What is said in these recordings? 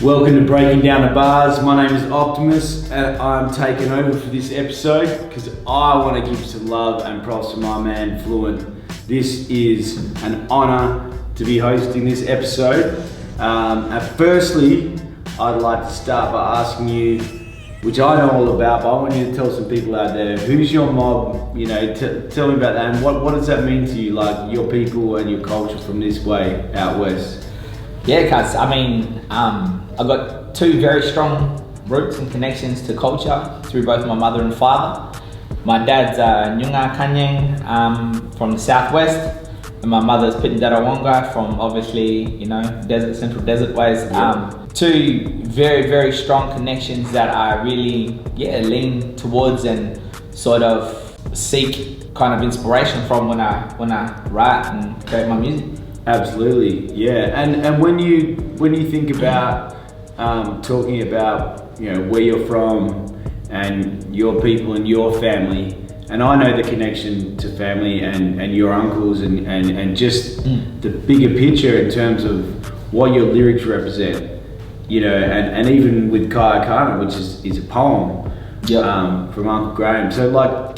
Welcome to Breaking Down the Bars. My name is Optimus and I'm taking over for this episode because I want to give some love and props to my man Flewnt. This is an honour to be hosting this episode. Firstly, I'd like to start by asking you, which I know all about, but I want you to tell some people out there, who's your mob? You know, tell me about that, and what does that mean to you, like your people and your culture from this way out west? Yeah, cuz I mean, I've got two very strong roots and connections to culture through both my mother and father. My dad's Nyunga Kanyang from the southwest, and my mother's Pitndarawonga from obviously, you know, central desert ways. Two very, very strong connections that I really, lean towards and sort of seek kind of inspiration from when I write and create my music. Absolutely, yeah. And when you think about talking about, you know, where you're from and your people and your family, and I know the connection to family and your uncles and just the bigger picture in terms of what your lyrics represent, you know, and even with Kaya Kana, which is a poem from Uncle Graham. So like,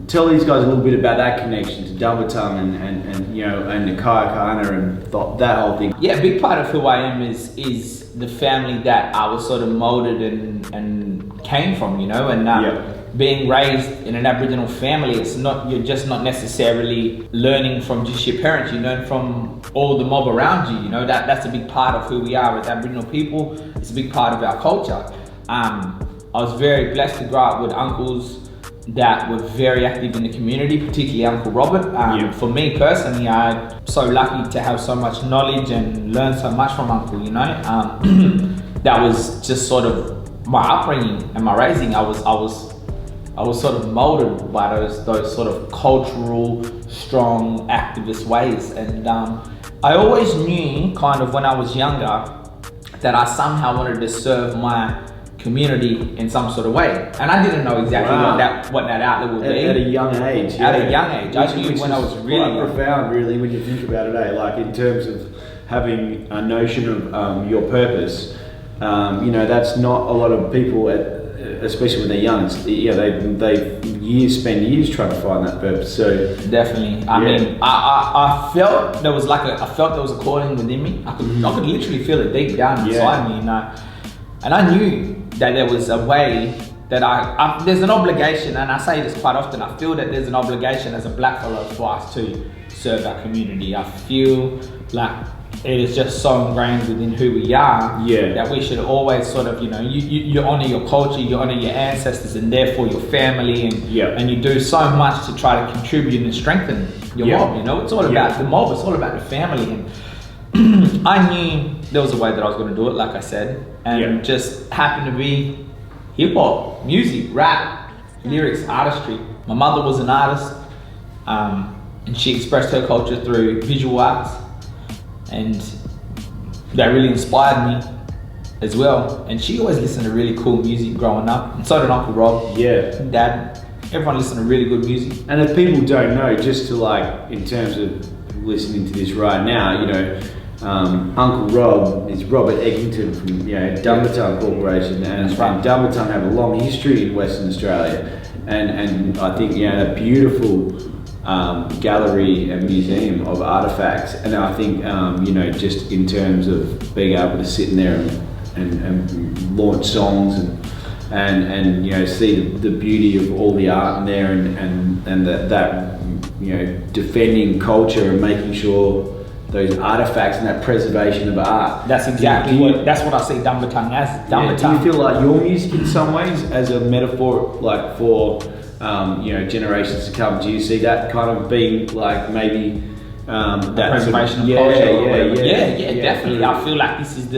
tell these guys a little bit about that connection to Dumbarton and you know, and the Kaya Kana and that whole thing. Yeah, a big part of who I am is the family that I was sort of molded and came from, you know, and being raised in an Aboriginal family, you're just not necessarily learning from just your parents, you learn from all the mob around you, you know, that's a big part of who we are as Aboriginal people. It's a big part of our culture. I was very blessed to grow up with uncles that were very active in the community, particularly Uncle Robert. For me personally, I'm so lucky to have so much knowledge and learn so much from Uncle, you know. That was just sort of my upbringing and my raising. I was sort of molded by those sort of cultural, strong, activist ways. And I always knew kind of when I was younger that I somehow wanted to serve my community in some sort of way. And I didn't know exactly what that outlet would be. At a young age. At a young age. I knew when I was really young. Profound, really, when you think about it, like in terms of having a notion of your purpose. You know, that's not a lot of people, especially when they're young. They spend years trying to find that purpose. So definitely. I mean, I felt there was a calling within me. I could literally feel it deep down inside me, and I knew that there was a way that there's an obligation, and I say this quite often. I feel that there's an obligation as a black fellow for us to serve our community. I feel like it is just so ingrained within who we are that we should always sort of, you know, you honor your culture, you honor your ancestors and therefore your family, and you do so much to try to contribute and strengthen your mob, you know. It's all about the mob, it's all about the family. And I knew there was a way that I was going to do it, like I said, and just happened to be hip hop, music, rap, lyrics, artistry. My mother was an artist, and she expressed her culture through visual arts. And that really inspired me as well. And she always listened to really cool music growing up, and so did Uncle Rob. And Dad, everyone listened to really good music. And if people don't know, just to like, in terms of listening to this right now, you know, Uncle Rob is Robert Eggington from, you know, Dumbarton Corporation, and Dumbarton have a long history in Western Australia, and I think, you know, a beautiful gallery and museum of artifacts. And I think, you know, just in terms of being able to sit in there and launch songs and you know, see the beauty of all the art in there and that you know, defending culture and making sure those artifacts and that preservation of art. That's exactly that's what I see Dumbarton as. Do you feel like your music in some ways as a metaphor, like for you know, generations to come? Do you see that kind of being like maybe that preservation of culture? Yeah, definitely. I feel like this is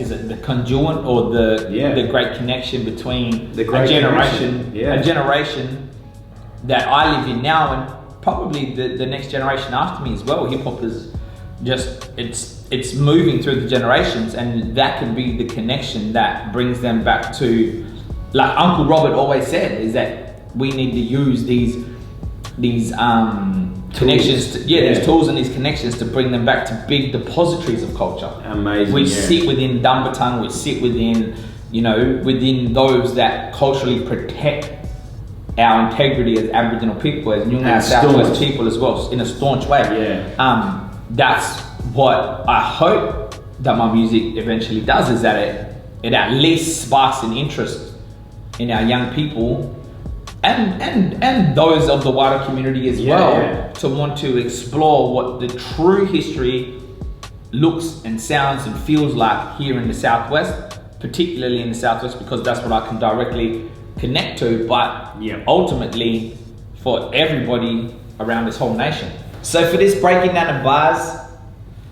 is it the conduit or the great connection between a generation that I live in now and probably the next generation after me as well. Hip hop is just, it's moving through the generations, and that can be the connection that brings them back to, like Uncle Robert always said, is that we need to use these connections. These tools and these connections to bring them back to big depositories of culture. Amazing. Which sit within Dumbarton, which sit within, within those that culturally protect our integrity as Aboriginal people, as Noongar Southwest people as well, in a staunch way. Yeah. That's what I hope that my music eventually does, is that it at least sparks an interest in our young people and those of the wider community as well, to want to explore what the true history looks and sounds and feels like here in the Southwest, particularly in the Southwest, because that's what I can directly connect to, but ultimately for everybody around this whole nation. So for this breaking down the bars,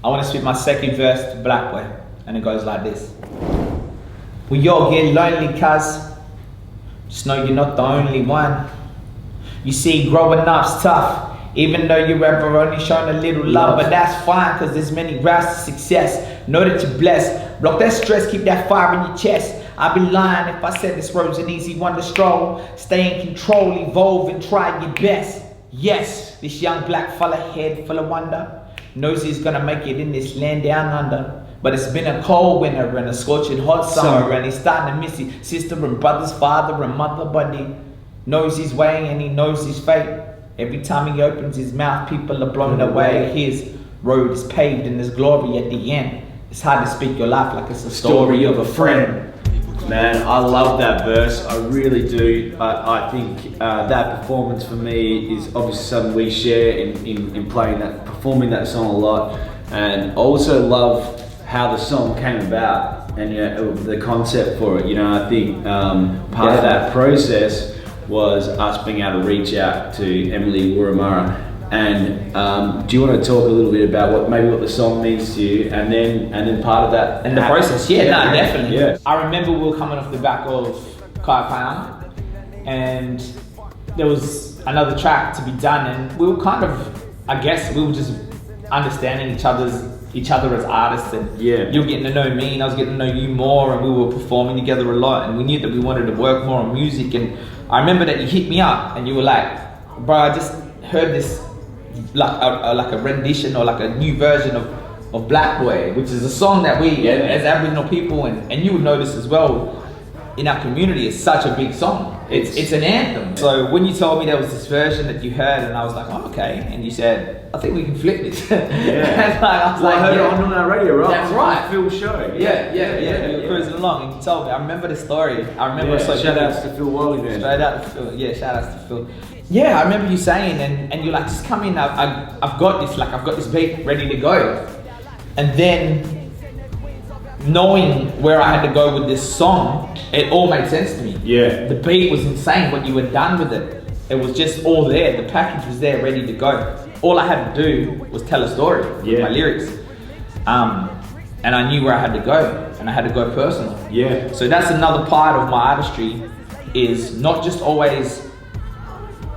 I want to spit my second verse to Blackway, and it goes like this. We all get lonely, cuz just know you're not the only one. You see, growing up's tough, even though you're ever only shown a little love, but that's fine, cause there's many routes to success. Know that you're blessed, block that stress, keep that fire in your chest. I'd be lying if I said this road's an easy one to stroll. Stay in control, evolve and try your best. Yes, this young black fella head full of wonder knows he's gonna make it in this land down under. But it's been a cold winter and a scorching hot summer, and he's starting to miss his sister and brother's father and mother, but he knows his way and he knows his fate. Every time he opens his mouth, people are blown away. His road is paved and there's glory at the end. It's hard to speak your life like it's a story of a friend. Man, I love that verse, I really do. I think that performance for me is obviously something we share in performing that song a lot. And I also love how the song came about and the concept for it. I think part of that process was us being able to reach out to Emily Wurramara. And do you want to talk a little bit about what the song means to you, and then part of that and the process? Definitely. Yeah. I remember we were coming off the back of Kayapayana, and there was another track to be done, and we were kind of, I guess, we were just understanding each other as artists, and you were getting to know me and I was getting to know you more, and we were performing together a lot, and we knew that we wanted to work more on music. And I remember that you hit me up and you were like, bro, I just heard this like a rendition or like a new version of Blackway, which is a song that we as Aboriginal people, and you would know this as well, in our community, it's such a big song. It's an anthem. So when you told me there was this version that you heard, and I was like, oh, okay, and you said, I think we can flip this. I heard it on our radio, right? That's right. Phil show. You were cruising along and you told me. I remember the story. I remember so shout outs to Phil Worley, man. Straight out to Phil. Yeah, shout outs to Phil. Yeah, I remember you saying, and you're like, just come in. I've got this beat ready to go, and then knowing where I had to go with this song, it all made sense to me. Yeah. The beat was insane, what you had done with it. It was just all there. The package was there, ready to go. All I had to do was tell a story with my lyrics. And I knew where I had to go, and I had to go personal. Yeah. So that's another part of my artistry, is not just always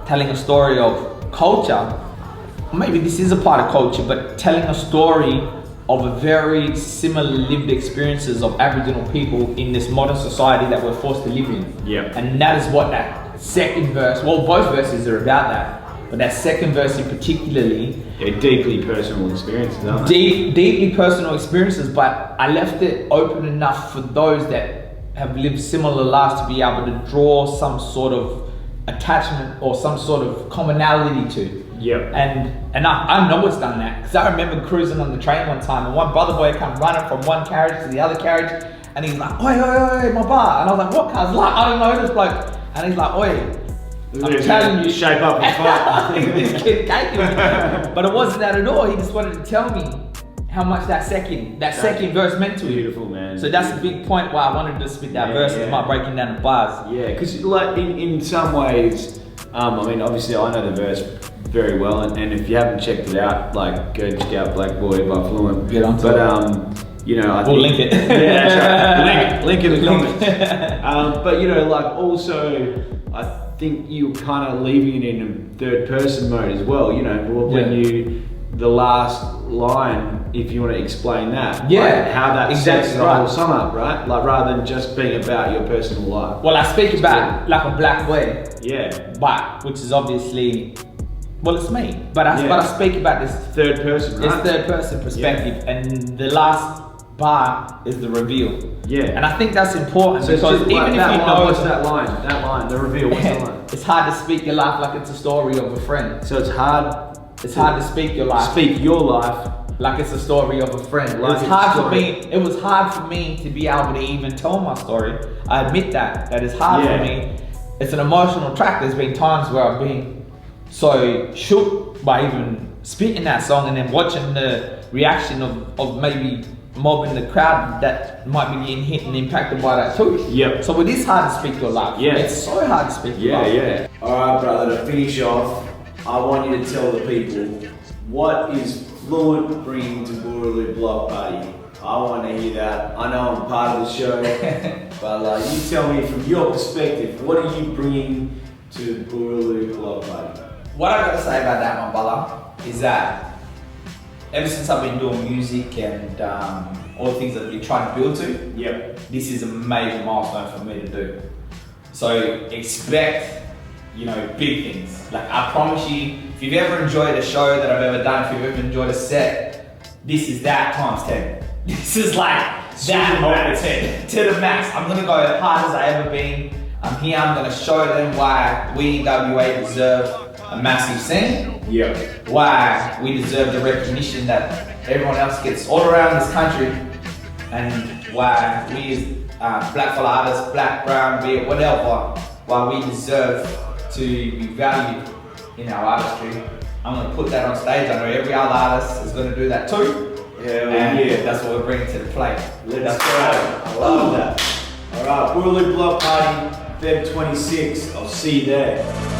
telling a story of culture. Maybe this is a part of culture, but telling a story of a very similar lived experiences of Aboriginal people in this modern society that we're forced to live in. Yeah. And that is what that second verse, well, both verses are about that, but that second verse in particularly. Deeply personal experiences, aren't they? Deeply personal experiences, but I left it open enough for those that have lived similar lives to be able to draw some sort of attachment or some sort of commonality to. Yeah. And I know it's done that, because I remember cruising on the train one time and one brother boy come running from one carriage to the other carriage, and he's like, oi, oi, oi, my bar. And I was like, what cuz? Like, I don't know this bloke. And he's like, oi, I'm telling you, shape up and fight. This kid taking me. But it wasn't that at all. He just wanted to tell me how much that second verse meant to him. Beautiful, man. So that's a big point why I wanted to spit that verse, is my breaking down the bars. Yeah, because like in some ways, I mean, obviously I know the verse very well, and if you haven't checked it out, like, go check out Blackboy by Flewnt. Get on to it. We'll link it. Yeah, that's right. Link in the comments. But like, also, I think you're kind of leaving it in a third person mode as well. When the last line, if you want to explain that, how that sets the whole song up, right? Like, rather than just being about your personal life. Well, I speak about like a Blackway. Yeah. But which is obviously well, it's me, but I speak about this third person, right? It's third person perspective, and the last bar is the reveal. Yeah. And I think that's important So because even if you know what's that line, the reveal, what's the line? it's hard to speak your life like it's a story of a friend. So it's hard to speak your life. Speak your life like it's a story of a friend. Like It was hard for me to be able to even tell my story. I admit that is hard for me. It's an emotional track. There's been times where I've been so shook by even spitting that song and then watching the reaction of maybe mobbing the crowd that might be getting hit and impacted by that too. Yep. So it is hard to speak your life. Yeah. It's so hard to speak your life. Yeah. Alright, brother, to finish off, I want you to tell the people what is Flewnt bringing to Boorloo Block Party. I want to hear that. I know I'm part of the show, but you tell me from your perspective, what are you bringing to Boorloo Block Party? What I gotta say about that, my brother, is that ever since I've been doing music and all the things that we're trying to build to, this is a major milestone for me to do. So expect, big things. Like I promise you, if you've ever enjoyed a show that I've ever done, if you've ever enjoyed a set, this is that times 10. This is like that over 10 to the max. I'm gonna go as hard as I ever been. I'm here, I'm gonna show them why we in WA deserve a massive scene. Why we deserve the recognition that everyone else gets all around this country, and why we as black fellow artists, black, brown, be it whatever, why we deserve to be valued in our artistry. I'm gonna put that on stage. I know every other artist is gonna do that too. That's what we're bringing to the plate. Let's go. I love that. Alright, Boorloo Block Party, Feb 26th. I'll see you there.